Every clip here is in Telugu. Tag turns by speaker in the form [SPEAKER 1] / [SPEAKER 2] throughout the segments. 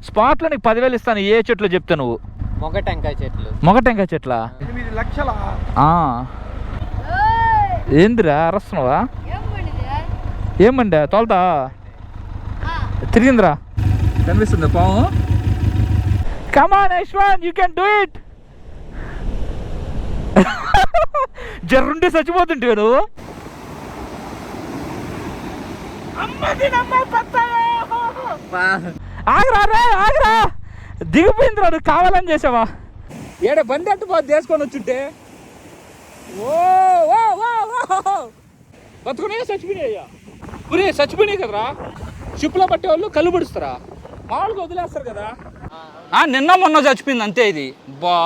[SPEAKER 1] స్పాట్లో నీకు 10,000 ఇస్తాను. ఏ చెట్లు చెప్తా నువ్వు?
[SPEAKER 2] మొగ టెంకాయ చెట్లు.
[SPEAKER 1] మొగ టెంకాయ చెట్ల?
[SPEAKER 2] 8 లక్షలా?
[SPEAKER 1] ఏందిరా అరస్తున్నావా? ఏమండి తోలుతా తిరిగిందిరా. కనిపిస్తుంది పాము. Come on Yashwant, you can do it. జర్రుంటే చచ్చిపోతుంటే నువ్వు. ఆగరా రే ఆగరా, దిగిపోయిందిరా. నువ్వు కావాలని చేసావా? ఏడ బండి అట్టుపోతే చేసుకొని వచ్చుంటే బతుకునే చచ్చిపోయినాయ్యా. పురి చచ్చిపోయినాయి కదరా. షిప్లో పట్టే వాళ్ళు కళ్ళు పడుస్తారా? మామూలుగా వదిలేస్తారు కదా. నిన్న మొన్న చచ్చిపోయింది అంతే. ఇది బా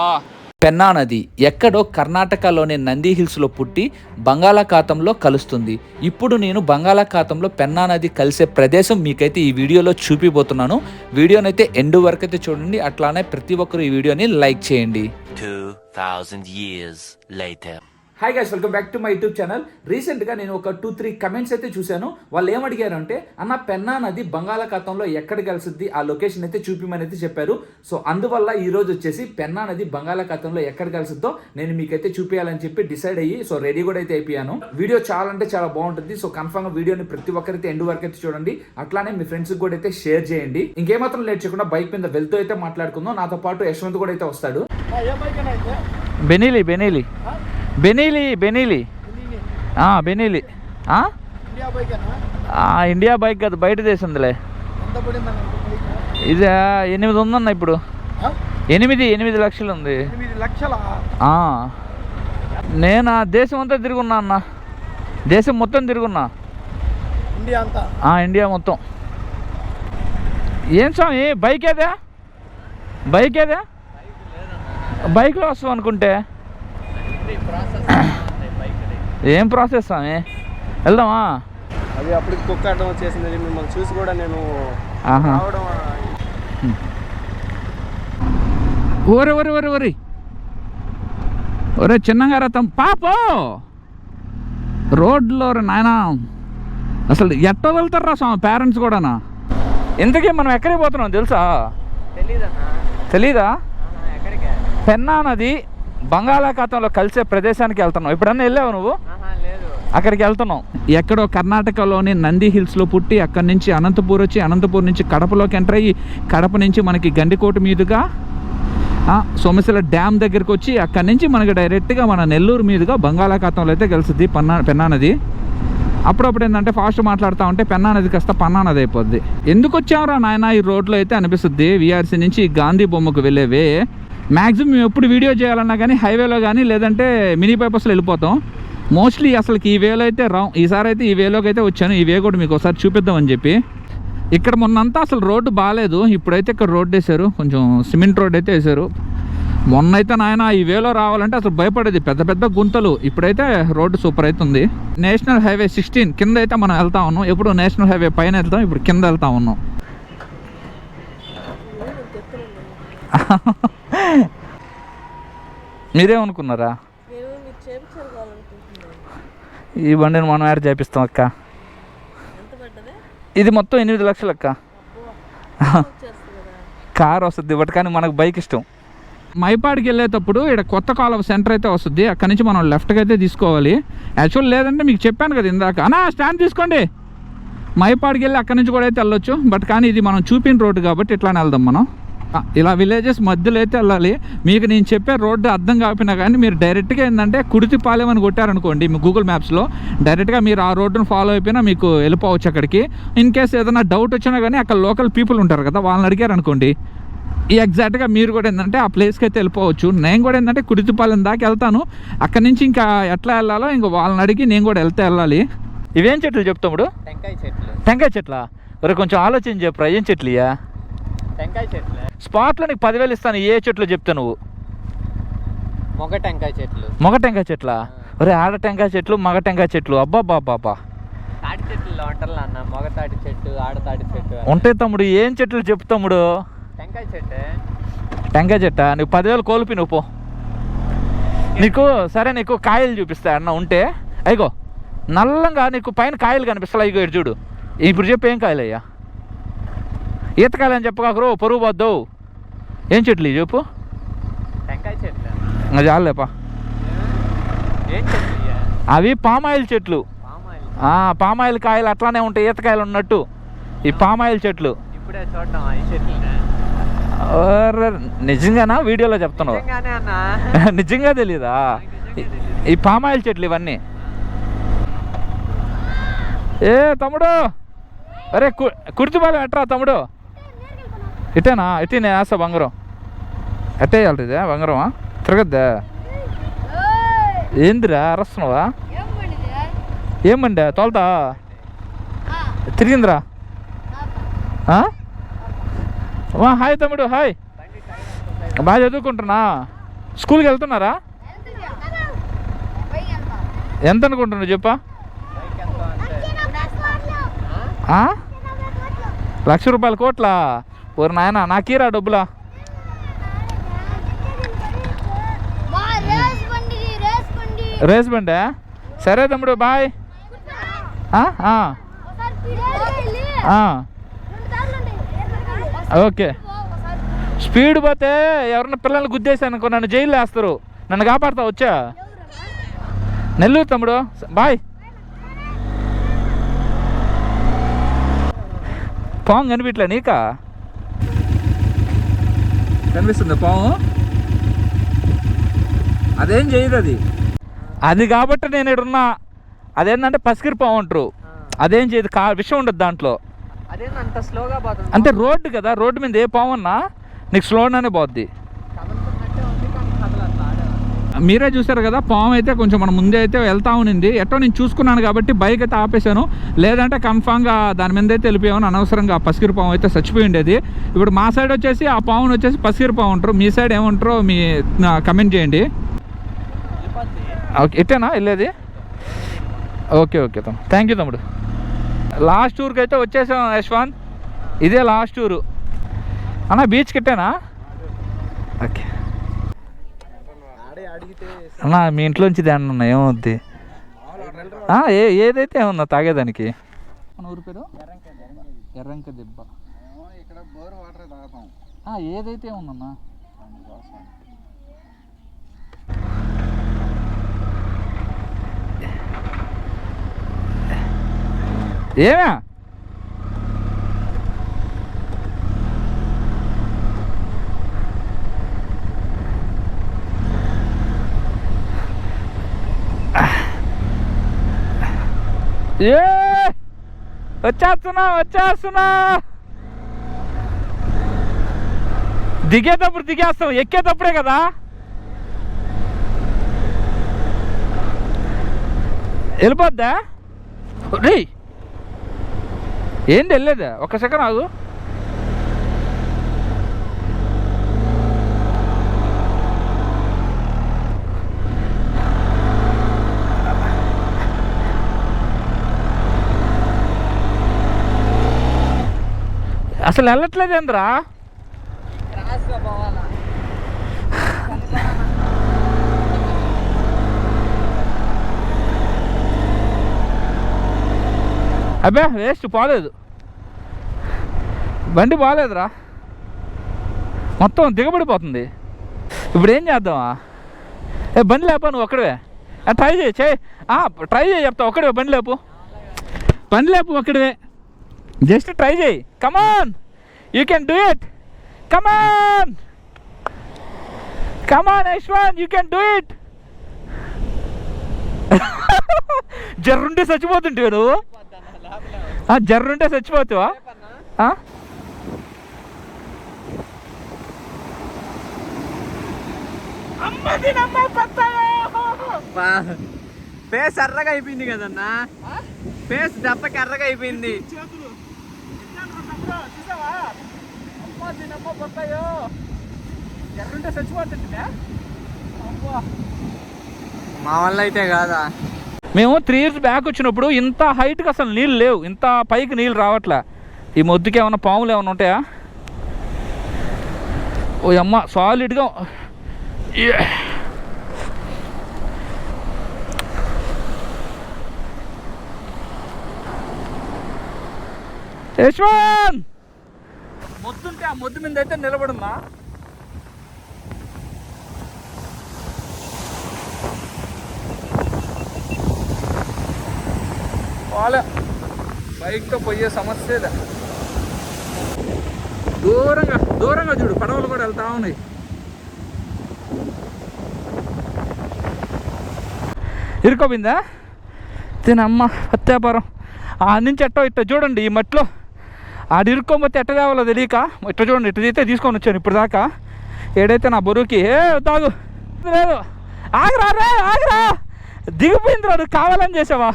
[SPEAKER 1] పెన్నా నది ఎక్కడో కర్ణాటకలోని నంది హిల్స్లో పుట్టి బంగాళాఖాతంలో కలుస్తుంది. ఇప్పుడు నేను బంగాళాఖాతంలో పెన్నా నది కలిసే ప్రదేశం మీకైతే ఈ వీడియోలో చూపిపోతున్నాను. వీడియోనైతే ఎండ్ వరకు అయితే చూడండి. అట్లానే ప్రతి ఒక్కరు ఈ వీడియోని లైక్ చేయండి.
[SPEAKER 3] 2000 years later.
[SPEAKER 1] Hi guys, welcome back to my YouTube channel. రీసెంట్గా నేను ఒక 2-3 కమెంట్స్ అయితే చూశాను. వాళ్ళు ఏమడిగారంటే, అన్న పెన్నా నది బంగాళాఖాతంలో ఎక్కడ కలిసిద్ది, ఆ లొకేషన్ అయితే చూపిమని అయితే చెప్పారు. సో అందువల్ల ఈ రోజు వచ్చేసి పెన్నా నది బంగాళాఖాతంలో ఎక్కడ కలిసిద్దో నేను మీకైతే చూపించాలని చెప్పి డిసైడ్ అయ్యి సో రెడీ కూడా అయితే అయిపోయాను. వీడియో చాలా అంటే చాలా బాగుంటుంది. సో కన్ఫర్మ్గా వీడియోని ప్రతి ఒక్కరైతే ఎండ్ వరకు అయితే చూడండి. అట్లానే మీ ఫ్రెండ్స్కి కూడా అయితే షేర్ చేయండి. ఇంకేమాత్రం లేట్ చేయకుండా బైక్ మీద వెళ్తూ అయితే మాట్లాడుకుందాం. నాతో పాటు యశ్వంత్ కూడా అయితే వస్తాడు. బెనీలి బెనీలి బెనీలి బెనీలి బెనీలి ఇండియా బైక్ కాదు, బయట దేశందిలే. ఇది 8 ఉందన్న ఇప్పుడు. 8 లక్షలు ఉంది. నేను దేశం అంతా తిరుగున్నా అన్న. దేశం మొత్తం తిరుగున్నా, ఇండియా మొత్తం. ఏం స్వామి బైక్ ఏదా? బైక్ ఏదా? బైక్లో వస్తాం అనుకుంటే ఏం ప్రాసెస్ స్వామి? వెళ్దామా?
[SPEAKER 2] అది అప్పుడు కుక్క అడ్డం వచ్చేసింది. మిమ్మల్ని చూసి కూడా నేను
[SPEAKER 1] ఓరే ఓరే ఓరే ఓరే ఒరే చిన్నగా రథం పాపో రోడ్లో నాయన. అసలు ఎట్ట వెళ్తారా స్వామి పేరెంట్స్ కూడానా? ఇంతకీ మనం ఎక్కడికి పోతున్నాం తెలుసా? తెలీదా? పెన్నా నది బంగాళాఖాతంలో కలిసే ప్రదేశానికి వెళ్తున్నావు. ఎప్పుడన్నా వెళ్ళావు నువ్వు? అక్కడికి వెళ్తున్నాం. ఎక్కడో కర్ణాటకలోని నంది హిల్స్లో పుట్టి అక్కడి నుంచి అనంతపూర్ వచ్చి, అనంతపూర్ నుంచి కడపలోకి ఎంటర్ అయ్యి, కడప నుంచి మనకి గండికోట మీదుగా సోమశిల డ్యామ్ దగ్గరికి వచ్చి, అక్కడి నుంచి మనకి డైరెక్ట్గా మన నెల్లూరు మీదుగా బంగాళాఖాతంలో అయితే కలిసిద్ది పెన్నా నది. అప్పుడప్పుడు ఏంటంటే ఫాస్ట్ మాట్లాడుతూ ఉంటే పెన్నా నది కాస్త పన్నా నది అయిపోద్ది. ఎందుకు వచ్చావురా నాయన ఈ రోడ్లో అయితే అనిపిస్తుంది. విఆర్సీ నుంచి గాంధీ బొమ్మకు వెళ్ళేవే మ్యాక్సిమం మేము ఎప్పుడు వీడియో చేయాలన్నా కానీ హైవేలో కానీ లేదంటే మినీ పైపస్లో వెళ్ళిపోతాం. మోస్ట్లీ అసలుకి ఈ వేలో అయితే ఈసారి అయితే ఈ వేలోకి అయితే వచ్చాను. ఈ వే కూడా మీకు ఒకసారి చూపిద్దామని చెప్పి. ఇక్కడ మొన్నంతా అసలు రోడ్డు బాగాలేదు. ఇప్పుడైతే ఇక్కడ రోడ్డు వేశారు, కొంచెం సిమెంట్ రోడ్ అయితే వేశారు. మొన్నైతే నాయన ఈ వేలో రావాలంటే అసలు భయపడేది, పెద్ద పెద్ద గుంతలు. ఇప్పుడైతే రోడ్డు సూపర్ అవుతుంది. నేషనల్ హైవే 16 కింద అయితే మనం వెళ్తా ఉన్నాం. ఎప్పుడు నేషనల్ హైవే పైన వెళ్తాం, ఇప్పుడు కింద వెళ్తా ఉన్నాం. మీరేమనుకున్నారా? ఈ బండిని మనం యాడ్ చేపిస్తాం అక్క. ఇది మొత్తం 8 లక్షలు అక్క. కార్ వస్తుంది బట్ కానీ మనకు బైక్ ఇష్టం. మైపాడికి వెళ్ళేటప్పుడు ఇక్కడ కొత్త కాలువ సెంటర్ అయితే వస్తుంది. అక్కడి నుంచి మనం లెఫ్ట్కి అయితే తీసుకోవాలి. యాక్చువల్ లేదంటే మీకు చెప్పాను కదా ఇందాక, అన్నా స్టాండ్ తీసుకోండి. మైపాడికి వెళ్ళి అక్కడి నుంచి కూడా అయితే వెళ్ళొచ్చు. బట్ కానీ ఇది మనం చూపిన రోడ్డు కాబట్టి ఇట్లానే వెళ్దాం మనం. ఇలా విలేజెస్ మధ్యలో అయితే వెళ్ళాలి. మీకు నేను చెప్పే రోడ్డు అర్థం కాకపోయినా కానీ మీరు డైరెక్ట్గా ఏంటంటే కుడితిపాలెం అని కొట్టారనుకోండి మీ గూగుల్ మ్యాప్స్లో, డైరెక్ట్గా మీరు ఆ రోడ్డును ఫాలో అయిపోయినా మీకు వెళ్ళిపోవచ్చు అక్కడికి. ఇన్ కేస్ ఏదైనా డౌట్ వచ్చినా కానీ అక్కడ లోకల్ పీపుల్ ఉంటారు కదా, వాళ్ళని అడిగారు అనుకోండి ఈ ఎగ్జాక్ట్గా మీరు కూడా ఏంటంటే ఆ ప్లేస్కి అయితే వెళ్ళిపోవచ్చు. నేను కూడా ఏంటంటే కుడితిపాలెం దాకా వెళ్తాను. అక్కడి నుంచి ఇంకా ఎట్లా వెళ్ళాలో ఇంకా వాళ్ళని అడిగి నేను కూడా వెళ్ళాలి. ఇవేం చెట్లు చెప్తాముడు?
[SPEAKER 2] టెంకాయ చెట్లు.
[SPEAKER 1] టెంకాయ చెట్ల? మరి కొంచెం ఆలోచన చెప్పరా, ఏం చెట్లు ఇయా?
[SPEAKER 2] టెంకాయ చెట్లు.
[SPEAKER 1] స్పాట్లో నీకు 10,000 ఇస్తాను. ఏ చెట్లు చెప్తా నువ్వు?
[SPEAKER 2] మొగ టెంకాయ చెట్లు.
[SPEAKER 1] మొగ టెంకాయ చెట్ల? ఒరే ఆడ టెంకాయ చెట్లు, మగ టెంకాయ చెట్లు. అబ్బా బాబా
[SPEAKER 2] తాటి చెట్లు ఉంటారు అన్న. మొగ తాటి చెట్టు, ఆడ తాటి చెట్టు
[SPEAKER 1] ఉంటాయి తమ్ముడు. ఏం చెట్లు చెప్తా తమ్ముడు?
[SPEAKER 2] టెంకాయ చెట్టు.
[SPEAKER 1] టెంకాయ చెట్ట? నీకు 10,000 కోల్పి నువ్వు పో. నీకు సరే నీకు కాయలు చూపిస్తా అన్న ఉంటే. అయిగో నల్లంగా నీకు పైన కాయలు కనిపిస్తా. ఇగో ఇటు చూడు. ఇప్పుడు చెప్పు ఏం కాయలు అయ్యా? ఈతకాయలని చెప్పకరు, పొరుగు పోద్దు. ఏం చెట్లు ఇవి చెప్పు?
[SPEAKER 2] టెంకాయ చెట్లు.
[SPEAKER 1] అది చాలేపా.
[SPEAKER 2] ఏం చెట్లు ఇయ్య?
[SPEAKER 1] అవి పామాయిల్ చెట్లు. పామాయిల్ కాయలు అట్లానే ఉంటాయి ఈతకాయలు ఉన్నట్టు. ఈ పామాయిల్ చెట్లు.
[SPEAKER 2] ఇప్పుడే చూడటం ఈ చెట్లని.
[SPEAKER 1] నిజంగానా? వీడియోలో చెప్తున్నావు?
[SPEAKER 2] నిజంగానే అన్న.
[SPEAKER 1] నిజంగా తెలీదా? ఈ పామాయిల్ చెట్లు ఇవన్నీ. ఏ తమ్ముడు, అరే కుర్తిపాలెం ఎట్రా తమ్ముడు? ఇటేనా? ఇటీ నేను వేస్తా బంగారం. ఎట్టే వెళ్తుందే బంగారమా? తిరగద్దా? ఏందిరా అరస్తున్నావా? ఏమండి తోలుతా తిరిగిందిరా. హాయ్ తమ్ముడు, హాయ్. బాగా చదువుకుంటున్నా. స్కూల్కి వెళ్తున్నారా? ఎంత అనుకుంటున్నావు చెప్పా? 1,00,000 రూపాయల కోట్లా? ఓరు నాయన నాకీరా డబ్బులా? రేస్ బండే? సరే తమ్ముడు బాయ్. ఓకే. స్పీడ్ పోతే ఎవరన్నా పిల్లల్ని గుద్దేశాను అనుకో, నన్ను జైల్లో వేస్తారు. నన్ను కాపాడుతా వచ్చా? నెల్లూరు తమ్ముడు బాయ్. పాము కనిపించలే నీకా? కనిపిస్తుంది పాము? అదేం చేయదు అది. అది కాబట్టి నేను ఇక్కడున్నా. అదేంటంటే పసికిరి పాము అంటారు. అదేం చేయదు, విషయం ఉండదు దాంట్లో.
[SPEAKER 2] అదేంత స్లోగా పోతుంది
[SPEAKER 1] అంటే రోడ్డు కదా, రోడ్డు మీద ఏ పాము అన్నా నీకు స్లోగానే పోద్ది. మీరే చూసారు కదా, పాము అయితే కొంచెం మన ముందే అయితే వెళ్తా ఉన్నింది. ఎట్టో నేను చూసుకున్నాను కాబట్టి బైక్ అయితే ఆపేశాను. లేదంటే కన్ఫామ్గా దాని మీద అయితే వెళ్ళిపోయాను. అనవసరంగా పసికిరి పాము అయితే చచ్చిపోయి ఉండేది. ఇప్పుడు మా సైడ్ వచ్చేసి ఆ పాముని వచ్చేసి పసికిరి పాము అంటారు. మీ సైడ్ ఏమంటారో మీ కమెంట్ చేయండి. ఓకే, ఇట్టేనా వెళ్ళేది? ఓకే ఓకే తమ్ముడు, థ్యాంక్ యూ తమ్ముడు. లాస్ట్ టూర్కి అయితే వచ్చేసాం యశ్వంత్. ఇదే లాస్ట్ టూరు అన్న. బీచ్కి ఇట్టేనా? ఓకే అన్నా, మీ ఇంట్లోంచి దాన్ని ఉన్నా ఏమవుద్ది? ఏదైతే ఏమన్నా తాగేదానికి? మన ఊరి పేరు ఎర్రంక దెబ్బ. ఏదైతే ఏమన్నా ఏమే? వచ్చేస్తున్నా. దిగేటప్పుడు దిగేస్తాం, ఎక్కేటప్పుడే కదా. వెళ్ళిపోద్దా? రే ఏంటి వెళ్ళేదా? ఒక్క సెకండ్ ఆగు. అసలు వెళ్ళట్లేదేంద్రా? అబ్బే వేస్ట్, పోలేదు బండి, పోలేదురా. మొత్తం దిగబడిపోతుంది. ఇప్పుడు ఏం చేద్దామా? బండి లేపా నువ్వు ఒక్కడే. ట్రై చేయి చెప్తా. ఒక్కడే బండి లేపు ఒక్కడే. జస్ట్ ట్రై చేయి. Come on, you can do it. Come on Yashwant, you can do it. జర్రుంటే చచ్చిపోతుంటావు నువ్వు. జర్రుంటే చచ్చిపోతావా?
[SPEAKER 2] ఫేస్ ఎర్రగా అయిపోయింది కదన్నా. ఫేస్ దెబ్బకి ఎర్రగా అయిపోయింది. మా వల్ల అయితే కాదా.
[SPEAKER 1] మేము 3 years బ్యాక్ వచ్చినప్పుడు ఇంత హైట్కి అసలు నీళ్ళు లేవు, ఇంత పైకి నీళ్ళు రావట్లే. ఈ మొద్దుకి ఏమన్నా పాములు ఏమైనా ఉంటాయా? ఓ అమ్మ, సాలిడ్గా. యశ్వంత్ మొద్దుంటే ఆ మొద్దు మీద అయితే నిలబడుందా. వాళ్ళ బైక్తో పోయే సమస్య దూరంగా దూరంగా చూడు, పడవలు కూడా వెళ్తా ఉన్నాయి. ఇరుకోపోయిందా తినమ్మ హత్యాపారం. ఆ నుంచి ఎట్టో ఇట్ట చూడండి, ఈ మట్లో ఆడు ఇరుక్కోపోతే ఎట్ట తేవాలో తెలియక ఇట్ట చూడండి, ఇట్ట అయితే తీసుకొని వచ్చాను ఇప్పుడు దాకా. ఏడైతే నా బరువుకి తాగు లేదు. ఆగరా రే ఆగరా, దిగిపోయింది రాడు, కావాలని చేసావా?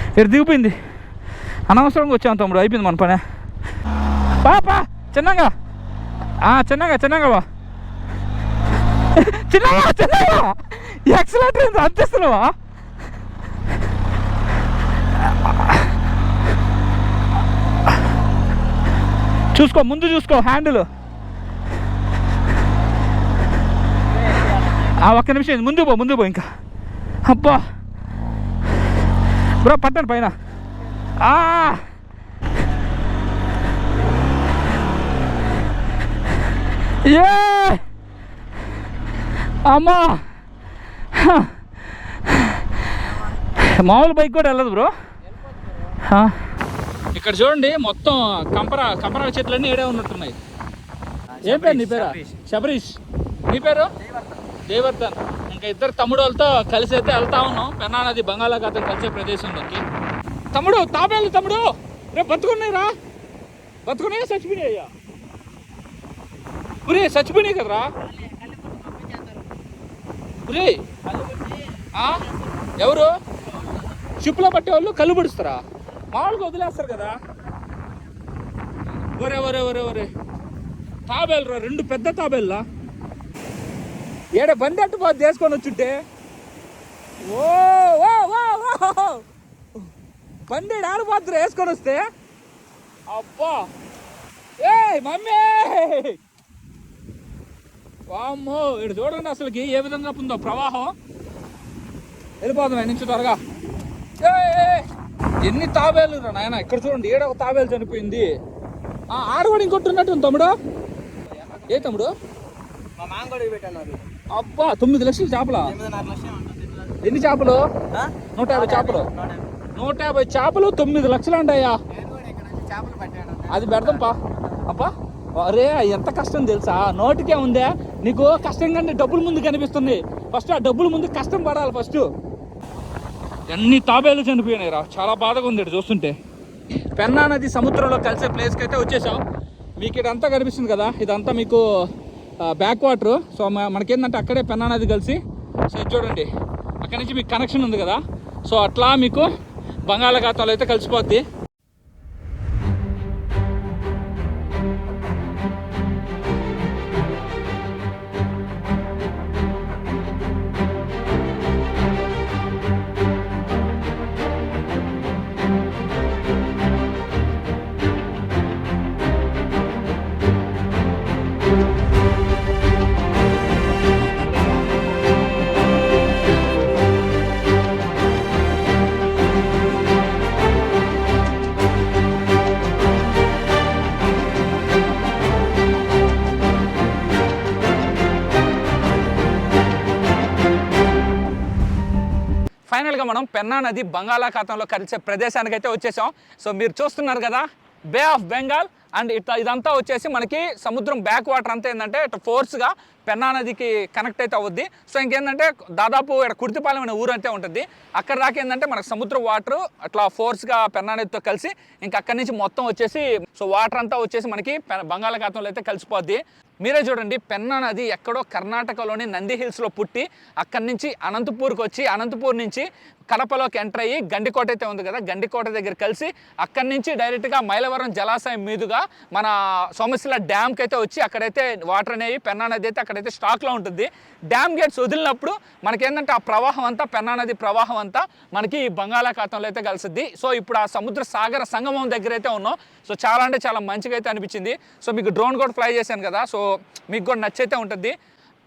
[SPEAKER 1] ఇక్కడ దిగిపోయింది, అనవసరంగా వచ్చాను తమ్ముడు, అయిపోయింది మన పనే. పాపా చిన్నగా చిన్నగా చిన్నగా వా చిన్నగా చిన్నగా ఎక్సలెంట్ అందిస్తున్నావా? చూసుకో ముందు చూసుకో హ్యాండిల్. ఒక్క నిమిషం ముందు పో ఇంకా. అబ్బా బ్రో పట్టండి పైన. ఏ అమ్మా మామూలు బైక్ కూడా వెళ్ళదు బ్రో. ఇక్కడ చూడండి మొత్తం కంపరా చెట్లన్నీ ఏడే ఉన్నట్టున్నాయి. ఏం పేరు నీ పేరు? శబరీష్. నీ పేరు? దేవర్ధన్. ఇంకా ఇద్దరు తమ్ముడు వాళ్ళతో కలిసి అయితే వెళ్తా ఉన్నాం పెన్నా నది బంగాళాఖాతం కలిసే ప్రదేశంలోకి. తమ్ముడు తాబేలు తమ్ముడు రేపు బతుకున్నాయిరా, బతుకున్నాయా చచ్చిపోయినాయ్యా? పురి చచ్చిపోయినాయి కదరా పురి. ఎవరు షిప్లో పట్టేవాళ్ళు కళ్ళు పడుస్తారా? మామూలుగా వదిలేస్తారు కదా. ఒరే తాబేలు రా, 2 పెద్ద తాబేళ్ళా. ఏడ బండి అట్టు పోతే తీసుకొని వచ్చుంటే ఓ బండి ఆడిపోతురు వేసుకొని వస్తే. అబ్బా ఏ మమ్మీ వామ్మో, ఇటు చూడండి అసలుకి ఏ విధంగా ఉందో ప్రవాహం. వెళ్ళిపోతాం నుంచి త్వరగా. ఎన్ని తాబేలు రా నాయన, ఇక్కడ చూడండి ఏడ ఒక తాబేలు చనిపోయింది. ఆడవాడు ఇంకొట్టున్నట్టు తమ్ముడు. ఏ తమ్ముడు? అబ్బా 9 లక్షలు చేపలా? ఎన్ని చేపలు? 150 చేపలు. 150 చేపలు 9 లక్షలు అంటాయా? అది పెడదాం పా. అబ్బా అరే ఎంత కష్టం తెలుసా? నోటికే ఉందే నీకు కష్టం కంటే డబ్బులు ముందు కనిపిస్తుంది. ఫస్ట్ ఆ డబ్బులు ముందు కష్టం పడాలి ఫస్ట్. ఎన్ని తాబేలు చనిపోయినాయి రా, చాలా బాధగా ఉంది చూస్తుంటే. పెన్నా నది సముద్రంలో కలిసే ప్లేస్కి అయితే వచ్చేసాం. మీకు ఇదంతా కనిపిస్తుంది కదా, ఇదంతా మీకు బ్యాక్ వాటర్. సో మనకేంటంటే అక్కడే పెన్నా నది కలిసి, సో చూడండి అక్కడి నుంచి మీకు కనెక్షన్ ఉంది కదా, సో అట్లా మీకు బంగాళాఖాతంలో అయితే కలిసిపోద్ది. ఫైనల్గా మనం పెన్నా నది బంగాళాఖాతంలో కలిసే ప్రదేశానికి అయితే వచ్చేసాం. సో మీరు చూస్తున్నారు కదా బే ఆఫ్ బెంగాల్. అండ్ ఇదంతా వచ్చేసి మనకి సముద్రం బ్యాక్ వాటర్ అంతా ఏంటంటే ఇట్లా ఫోర్స్గా పెన్నా నదికి కనెక్ట్ అయితే అవుద్ది. సో ఇంకేంటంటే దాదాపు ఇక్కడ కుర్తిపాలెం అనే ఊరు అయితే ఉంటుంది. అక్కడ దాకా ఏంటంటే మనకు సముద్ర వాటర్ అట్లా ఫోర్స్గా పెన్నా నదితో కలిసి ఇంకా అక్కడి నుంచి మొత్తం వచ్చేసి సో వాటర్ అంతా వచ్చేసి మనకి బంగాళాఖాతంలో అయితే కలిసిపోద్ది. మీరే చూడండి పెన్నా నది ఎక్కడో కర్ణాటకలోని నంది హిల్స్లో పుట్టి అక్కడి నుంచి అనంతపూర్కి వచ్చి అనంతపూర్ నుంచి కడపలోకి ఎంటర్ అయ్యి గండికోట అయితే ఉంది కదా, గండికోట దగ్గర కలిసి అక్కడి నుంచి డైరెక్ట్గా మైలవరం జలాశయం మీదుగా మన సోమశిల డ్యామ్కి అయితే వచ్చి అక్కడైతే వాటర్ అనేవి పెన్నా నది అయితే అక్కడైతే స్టాక్లో ఉంటుంది. డ్యామ్ గేట్స్ వదిలినప్పుడు మనకేంటంటే ఆ ప్రవాహం అంతా పెన్నా నది ప్రవాహం అంతా మనకి బంగాళాఖాతంలో అయితే కలిసిద్ది. సో ఇప్పుడు ఆ సముద్ర సాగర సంగమం దగ్గర అయితే ఉన్నాం. సో చాలా అంటే చాలా మంచిగా అయితే అనిపించింది. సో మీకు డ్రోన్ కూడా ఫ్లై చేశాను కదా, సో మీకు కూడా నచ్చైతే ఉంటుంది.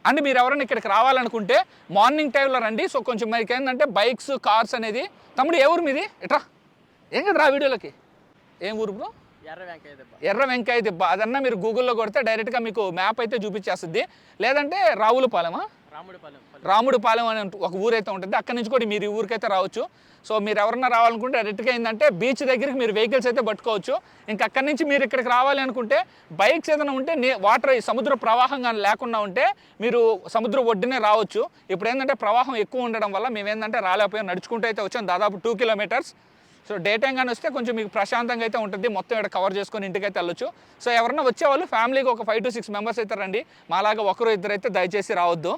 [SPEAKER 1] అండ్ మీరు ఎవరైనా ఇక్కడికి రావాలనుకుంటే మార్నింగ్ టైంలో రండి. సో కొంచెం మనకి ఏంటంటే బైక్స్ కార్స్ అనేది. తమ్ముడు ఏ ఊరు మీది? ఎట్రా ఏం కదా రా వీడియోలోకి. ఏం ఊరు బ్రో?
[SPEAKER 4] ఎర్ర వెంకాయ దిబ్బ అదన్నా మీరు గూగుల్లో కొడితే డైరెక్ట్గా మీకు మ్యాప్ అయితే చూపించేస్తుంది. లేదంటే రావులపాలెమా, రాముడిపాలెం అనే ఒక ఊరైతే ఉంటుంది. అక్కడి నుంచి కూడా మీరు ఈ ఊరికైతే రావచ్చు. సో మీరు ఎవరన్నా రావాలనుకుంటే డైరెక్ట్గా ఏంటంటే బీచ్ దగ్గరికి మీరు వెహికల్స్ అయితే పట్టుకోవచ్చు. ఇంకా అక్కడి నుంచి మీరు ఇక్కడికి రావాలి అనుకుంటే బైక్స్ ఏదైనా ఉంటే వాటర్ సముద్ర ప్రవాహం కానీ లేకుండా ఉంటే మీరు సముద్ర ఒడ్డునే రావచ్చు. ఇప్పుడు ఏంటంటే ప్రవాహం ఎక్కువ ఉండడం వల్ల మేము ఏంటంటే రాలేకపోయాం, నడుచుకుంటూ అయితే వచ్చాం దాదాపు 2 కిలోమీటర్స్. సో డే టైం కానీ వస్తే కొంచెం మీకు ప్రశాంతంగా అయితే ఉంటుంది, మొత్తం ఇక్కడ కవర్ చేసుకొని ఇంటికైతే వెళ్ళొచ్చు. సో ఎవరన్నా వచ్చేవాళ్ళు ఫ్యామిలీకి ఒక 5 to 6 మెంబర్స్ అయితే రండి, మాలాగా ఒకరు ఇద్దరు అయితే దయచేసి రావద్దు.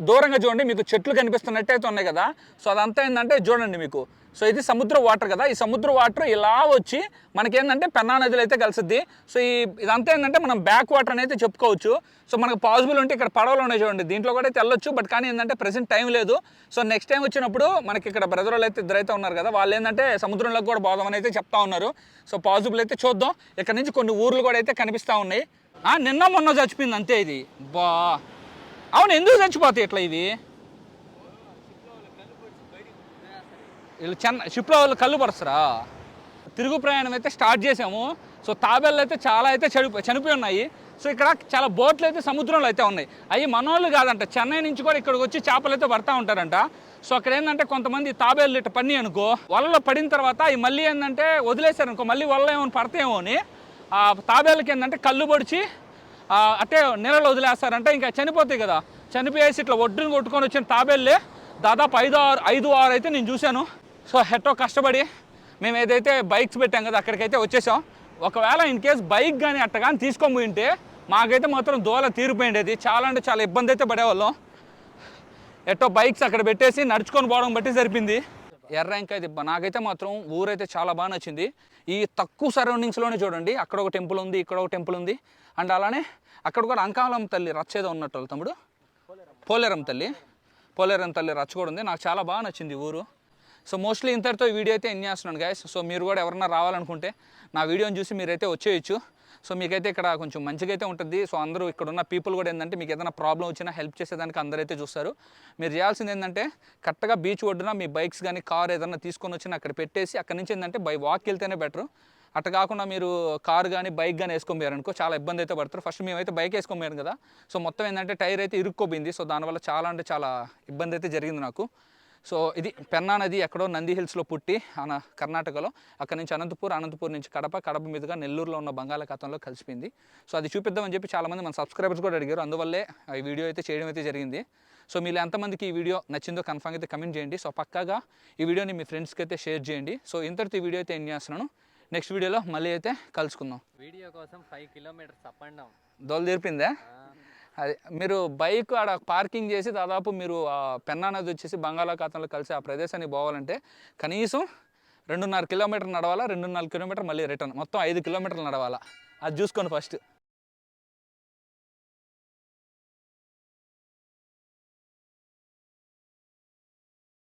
[SPEAKER 4] దూరంగా చూడండి, మీకు చెట్లు కనిపిస్తున్నట్టయితే ఉన్నాయి కదా. సో అదంతా ఏంటంటే చూడండి మీకు, సో ఇది సముద్ర వాటర్ కదా. ఈ సముద్ర వాటర్ ఇలా వచ్చి మనకేంటంటే పెన్నా నదిలో అయితే కలిసిద్ది. సో ఇదంతా ఏంటంటే మనం బ్యాక్ వాటర్ అని అయితే చెప్పుకోవచ్చు. సో మనకు పాసిబుల్ ఉంటే ఇక్కడ పడవలు ఉన్నాయి చూడండి, దీంట్లో కూడా అయితే వెళ్ళొచ్చు. బట్ కానీ ఏంటంటే ప్రెసెంట్ టైం లేదు. సో నెక్స్ట్ టైం వచ్చినప్పుడు మనకి ఇక్కడ బ్రదర్ వాళ్ళు అయితే ఇద్దరైతే ఉన్నారు కదా, వాళ్ళు ఏంటంటే సముద్రంలోకి కూడా పోదామని అయితే చెప్తా ఉన్నారు. సో పాసిబుల్ అయితే చూద్దాం. ఇక్కడ నుంచి కొన్ని ఊర్లు కూడా అయితే కనిపిస్తూ ఉన్నాయి. నిన్న మొన్న చచ్చిపోయింది అంతే ఇది. బా అవును, ఎందుకు చచ్చిపోతాయి ఇట్లా ఇవి? వీళ్ళు షిప్లో వాళ్ళు కళ్ళు పరుస్తారా? తిరుగు ప్రయాణం అయితే స్టార్ట్ చేసాము. సో తాబేళ్ళు అయితే చాలా అయితే చనిపోయి ఉన్నాయి. సో ఇక్కడ చాలా బోట్లు అయితే సముద్రంలో అయితే ఉన్నాయి. అవి మనోళ్ళు కాదంట, చెన్నై నుంచి కూడా ఇక్కడికి వచ్చి చేపలు అయితే పడతా ఉంటారంట. సో అక్కడ ఏంటంటే కొంతమంది తాబేళ్ళు ఇట్లా పని అనుకో, వలలో పడిన తర్వాత అవి మళ్ళీ ఏంటంటే వదిలేశారు అనుకో, మళ్ళీ వల్ల ఏమైనా పడతాయేమో అని ఆ తాబేళ్ళకి ఏంటంటే కళ్ళు పొడిచి అట్టే నీళ్ళలో వదిలేస్తారంట. ఇంకా చనిపోతాయి కదా, చనిపోయేసి ఇట్లా ఒడ్డుని కొట్టుకొని వచ్చిన తాబేళ్ళే దాదాపు 5-6 అయితే నేను చూశాను. సో ఎట్టో కష్టపడి మేము ఏదైతే బైక్స్ పెట్టాం కదా అక్కడికైతే వచ్చేసాం. ఒకవేళ ఇన్ కేస్ బైక్ కానీ అట్ట కానీ తీసుకొని పోయింటే మాకైతే మాత్రం దోల తీరిపోయిండేది. చాలా అంటే చాలా ఇబ్బంది అయితే పడేవాళ్ళం. ఎట్టో బైక్స్ అక్కడ పెట్టేసి నడుచుకొని పోవడం బట్టి సరిపోయింది. ఎర్ర వెంకాయ దిబ్బ నాకైతే మాత్రం ఊరైతే చాలా బాగా నచ్చింది. ఈ తక్కువ సరౌండింగ్స్లోనే చూడండి, అక్కడ ఒక టెంపుల్ ఉంది, ఇక్కడ ఒక టెంపుల్ ఉంది. అండ్ అలానే అక్కడ కూడా అంకాలం తల్లి రచ్చేదో ఉన్నట్టు తమ్ముడు, పోలేరం తల్లి రచ్చ కూడా ఉంది. నాకు చాలా బాగా నచ్చింది ఊరు. సో మోస్ట్లీ ఇంతటితో ఈ వీడియో అయితే ఎండ్ చేస్తున్నాను గైస్. సో మీరు కూడా ఎవరన్నా రావాలనుకుంటే నా వీడియోని చూసి మీరైతే వచ్చేయచ్చు. సో మీకైతే ఇక్కడ కొంచెం మంచిగా అయితే ఉంటుంది. సో అందరూ ఇక్కడ ఉన్న పీపుల్ కూడా ఏంటంటే మీకు ఏదైనా ప్రాబ్లం వచ్చినా హెల్ప్ చేసేదానికి అందరైతే చూస్తారు. మీరు చేయాల్సింది ఏంటంటే కరెక్ట్గా బీచ్ ఒడ్డున మీ బైక్స్ కానీ కార్ ఏదైనా తీసుకొని వచ్చినా అక్కడ పెట్టేసి అక్కడ నుంచి ఏంటంటే బై వాక్ వెళ్తేనే బెటర్. అట్లా కాకుండా మీరు కార్ కానీ బైక్ కానీ వేసుకోపోయారు అనుకో చాలా ఇబ్బంది అయితే పడతారు. ఫస్ట్ మేమైతే బైక్ వేసుకోపోయాను కదా, సో మొత్తం ఏంటంటే టైర్ అయితే ఇరుక్కోపోయింది. సో దానివల్ల చాలా అంటే చాలా ఇబ్బంది అయితే జరిగింది నాకు. సో ఇది పెన్నా నది ఎక్కడో నంది హిల్స్లో పుట్టి కర్ణాటకలో, అక్కడ నుంచి అనంతపూర్ నుంచి కడప మీదుగా నెల్లూరులో ఉన్న బంగాళాఖాతంలో కలిసిపోయింది. సో అది చూపిద్దామని చెప్పి చాలామంది మన సబ్స్క్రైబర్స్ కూడా అడిగారు, అందువల్లే ఈ వీడియో అయితే చేయడం అయితే జరిగింది. సో మీరు ఎంతమందికి ఈ వీడియో నచ్చిందో కన్ఫర్మ్ అయితే కమెంట్ చేయండి. సో పక్కాగా ఈ వీడియోని మీ ఫ్రెండ్స్కి అయితే షేర్ చేయండి. సో ఇంతటితో ఈ వీడియో అయితే ఎండ్ చేస్తున్నాను. నెక్స్ట్ వీడియోలో మళ్ళీ అయితే కలుసుకుందాం.
[SPEAKER 2] వీడియో కోసం 5 కిలోమీటర్స్ అప్ అండ్ డౌన్
[SPEAKER 1] దోలు తీరిపిందే. అది మీరు బైక్ ఆడ పార్కింగ్ చేసి దాదాపు మీరు పెన్నా నది వచ్చేసి బంగాళాఖాతంలో కలిసి ఆ ప్రదేశానికి పోవాలంటే కనీసం 2.5 కిలోమీటర్ నడవాలా, 2.5 కిలోమీటర్ మళ్ళీ రిటర్న్, మొత్తం 5 కిలోమీటర్లు నడవాలా. అది చూసుకోండి ఫస్ట్.